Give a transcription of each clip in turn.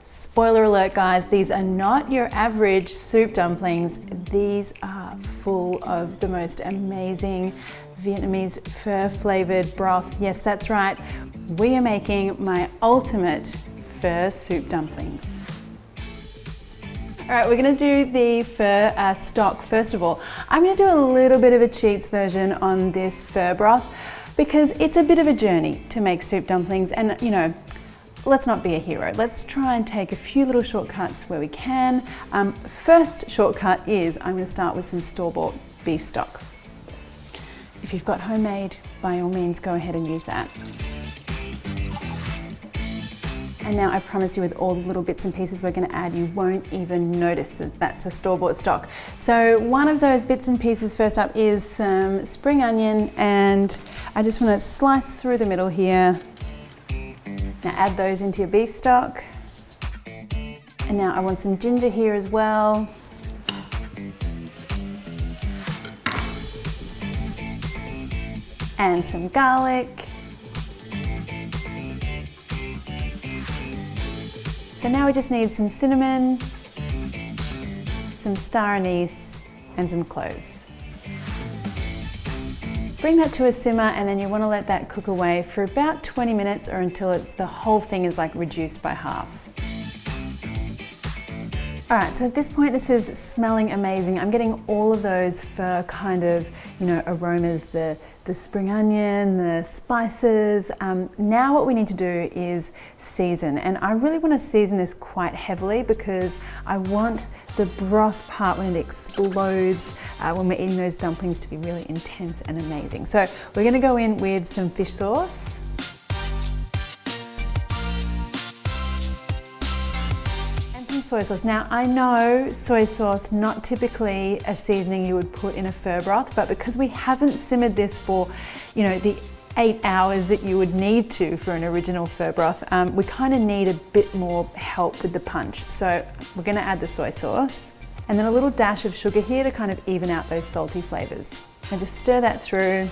Spoiler alert guys, these are not your average soup dumplings. These are full of the most amazing Vietnamese pho flavored broth. Yes, that's right. We are making my ultimate pho soup dumplings. All right, we're gonna do the pho stock first of all. I'm gonna do a little bit of a cheats version on this pho broth because it's a bit of a journey to make soup dumplings, and you know, let's not be a hero. Let's try and take a few little shortcuts where we can. First shortcut is I'm going to start with some store-bought beef stock. If you've got homemade, by all means go ahead and use that. And now I promise you, with all the little bits and pieces we're going to add, you won't even notice that that's a store-bought stock. So one of those bits and pieces first up is some spring onion, and I just want to slice through the middle here. Now add those into your beef stock. And now I want some ginger here as well. And some garlic. So now we just need some cinnamon, some star anise, and some cloves. Bring that to a simmer, and then you want to let that cook away for about 20 minutes or until the whole thing is like reduced by half. All right, so at this point this is smelling amazing. I'm getting all of those pho kind of, you know, aromas, the spring onion, the spices. Now what we need to do is season, and I really want to season this quite heavily because I want the broth part when it explodes, when we're eating those dumplings, to be really intense and amazing. So we're going to go in with some fish sauce. Soy sauce. Now I know soy sauce, not typically a seasoning you would put in a pho broth, but because we haven't simmered this for, you know, the 8 hours that you would need to for an original pho broth, we kind of need a bit more help with the punch. So we're going to add the soy sauce and then a little dash of sugar here to kind of even out those salty flavors. And just stir that through.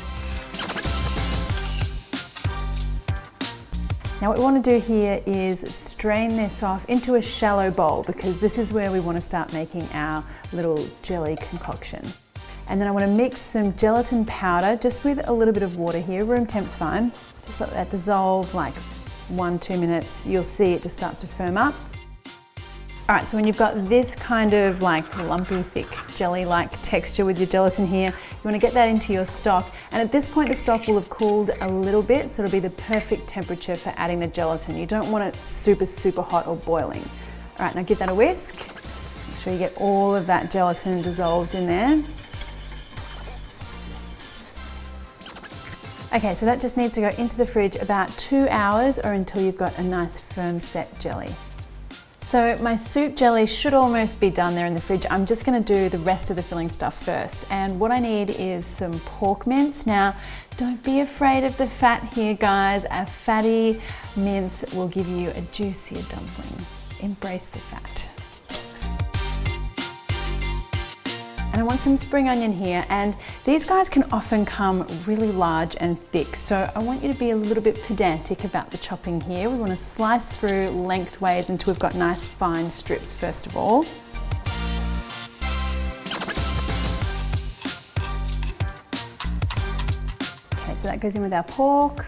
Now what we want to do here is strain this off into a shallow bowl, because this is where we want to start making our little jelly concoction. And then I want to mix some gelatin powder just with a little bit of water here, room temp's fine. Just let that dissolve like 1-2 minutes. You'll see it just starts to firm up. All right, so when you've got this kind of like lumpy, thick, jelly-like texture with your gelatin here, you want to get that into your stock. And at this point, the stock will have cooled a little bit, so it'll be the perfect temperature for adding the gelatin. You don't want it super, super hot or boiling. All right, now give that a whisk. Make sure you get all of that gelatin dissolved in there. Okay, so that just needs to go into the fridge about 2 hours or until you've got a nice firm set jelly. So my soup jelly should almost be done there in the fridge. I'm just going to do the rest of the filling stuff first. And what I need is some pork mince. Now, don't be afraid of the fat here, guys. A fatty mince will give you a juicier dumpling. Embrace the fat. And I want some spring onion here, and these guys can often come really large and thick, so I want you to be a little bit pedantic about the chopping here. We want to slice through lengthways until we've got nice fine strips first of all. Okay, so that goes in with our pork.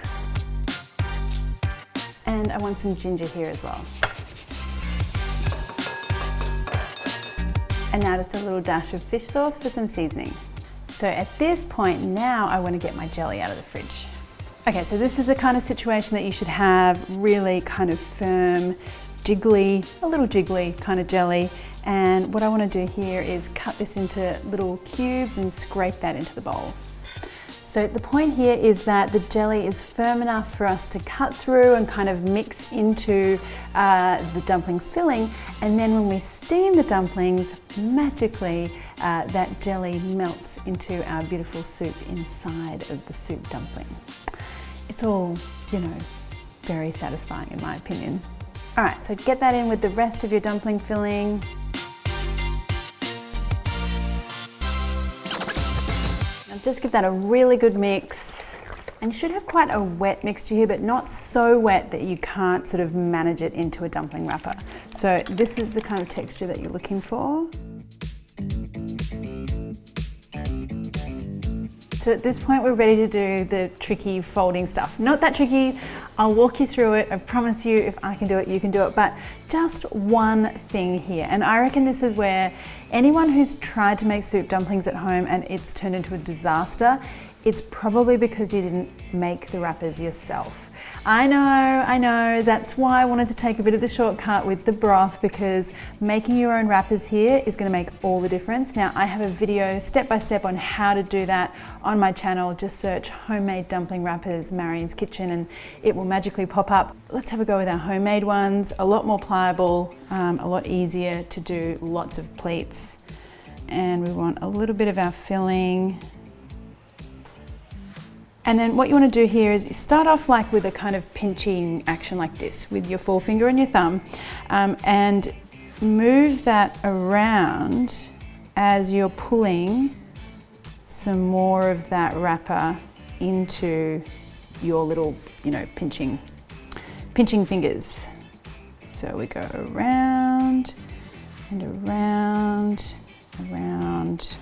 And I want some ginger here as well. And now just a little dash of fish sauce for some seasoning. So at this point now I want to get my jelly out of the fridge. Okay, so this is the kind of situation that you should have really kind of firm, jiggly, a little jiggly kind of jelly. And what I want to do here is cut this into little cubes and scrape that into the bowl. So the point here is that the jelly is firm enough for us to cut through and kind of mix into the dumpling filling, and then when we steam the dumplings, magically that jelly melts into our beautiful soup inside of the soup dumpling. It's all, you know, very satisfying in my opinion. All right, so get that in with the rest of your dumpling filling. Just give that a really good mix. And you should have quite a wet mixture here, but not so wet that you can't sort of manage it into a dumpling wrapper. So this is the kind of texture that you're looking for. So at this point, we're ready to do the tricky folding stuff. Not that tricky, I'll walk you through it. I promise you, if I can do it, you can do it, but just one thing here. And I reckon this is where anyone who's tried to make soup dumplings at home and it's turned into a disaster, it's probably because you didn't make the wrappers yourself. I know, that's why I wanted to take a bit of the shortcut with the broth, because making your own wrappers here is gonna make all the difference. Now, I have a video step-by-step on how to do that on my channel. Just search homemade dumpling wrappers, Marion's Kitchen, and it will magically pop up. Let's have a go with our homemade ones. A lot more pliable, a lot easier to do lots of pleats. And we want a little bit of our filling. And then what you want to do here is you start off like with a kind of pinching action like this with your forefinger and your thumb, and move that around as you're pulling some more of that wrapper into your little, pinching fingers. So we go around and around, around.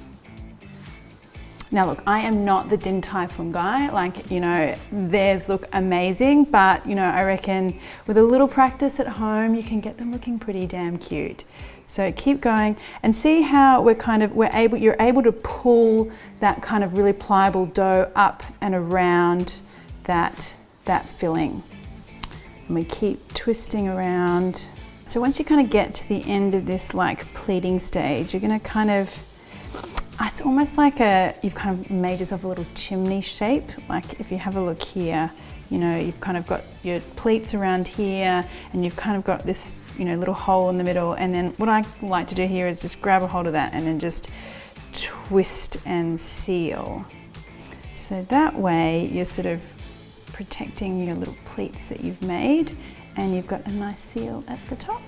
Now look, I am not the Din Tai Fung guy, theirs look amazing, but I reckon with a little practice at home, you can get them looking pretty damn cute. So keep going and see how you're able to pull that kind of really pliable dough up and around that filling. And we keep twisting around. So once you kind of get to the end of this like pleating stage, you're gonna it's almost like you've kind of made yourself a little chimney shape. Like if you have a look here, you've kind of got your pleats around here and you've kind of got this, little hole in the middle. And then what I like to do here is just grab a hold of that and then just twist and seal. So that way you're sort of protecting your little pleats that you've made and you've got a nice seal at the top.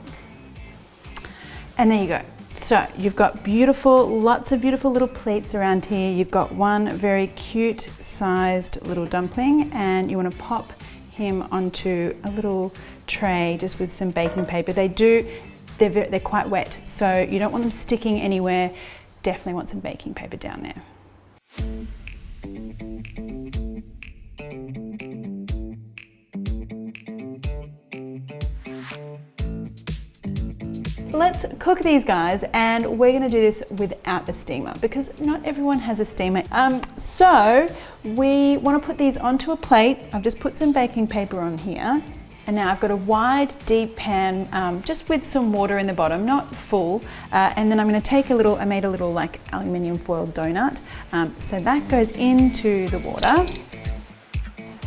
And there you go. So you've got lots of beautiful little pleats around here. You've got one very cute sized little dumpling and you want to pop him onto a little tray just with some baking paper. They're quite wet, so you don't want them sticking anywhere. Definitely want some baking paper down there. Let's cook these guys, and we're gonna do this without a steamer because not everyone has a steamer. So we wanna put these onto a plate. I've just put some baking paper on here. And now I've got a wide, deep pan, just with some water in the bottom, not full. And then I'm gonna take I made a little like aluminium foil donut. So that goes into the water.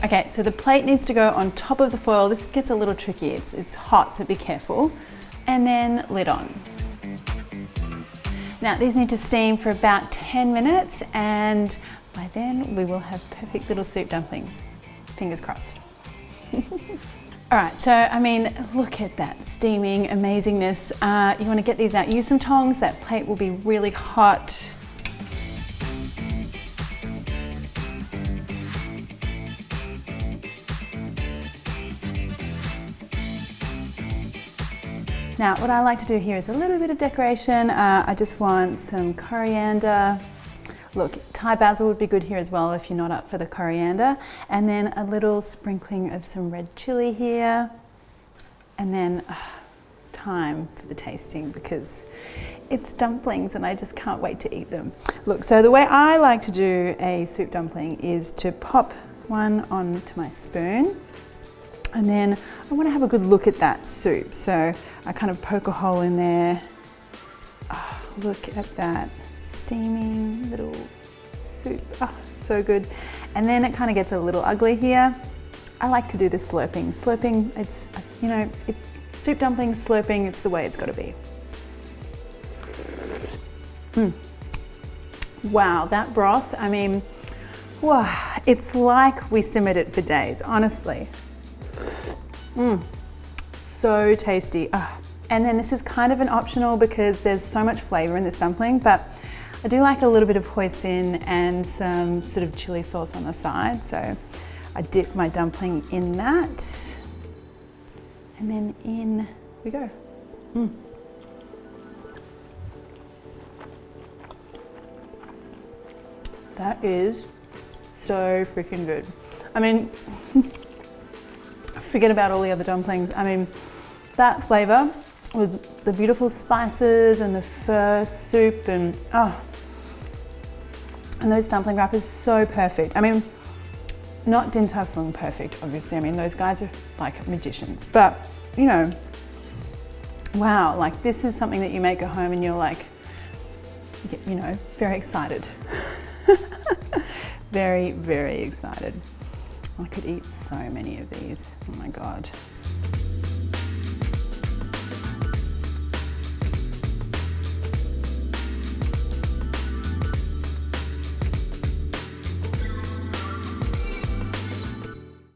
Okay, so the plate needs to go on top of the foil. This gets a little tricky. It's hot, so be careful. And then lid on. Now these need to steam for about 10 minutes and by then we will have perfect little soup dumplings. Fingers crossed. All right, so look at that steaming amazingness. You want to get these out. Use some tongs, that plate will be really hot. Now, what I like to do here is a little bit of decoration. I just want some coriander. Look, Thai basil would be good here as well if you're not up for the coriander. And then a little sprinkling of some red chili here. And then time for the tasting because it's dumplings and I just can't wait to eat them. Look, so the way I like to do a soup dumpling is to pop one onto my spoon. And then I want to have a good look at that soup. So I kind of poke a hole in there. Oh, look at that steaming little soup. Oh, so good. And then it kind of gets a little ugly here. I like to do the slurping. Slurping, it's soup dumplings, slurping, it's the way it's got to be. Wow, that broth, wow, it's like we simmered it for days, honestly. So tasty. And then this is kind of an optional because there's so much flavor in this dumpling, but I do like a little bit of hoisin and some sort of chili sauce on the side. So I dip my dumpling in that, and then in we go. That is so freaking good. I mean, forget about all the other dumplings. I mean, that flavor with the beautiful spices and the pho soup and and those dumpling wrappers, so perfect. I mean, not Din Tai Fung perfect, obviously. I mean, those guys are like magicians, but you know, wow, like this is something that you make at home and you're like, you know, very excited. Very, very excited. I could eat so many of these, oh my God.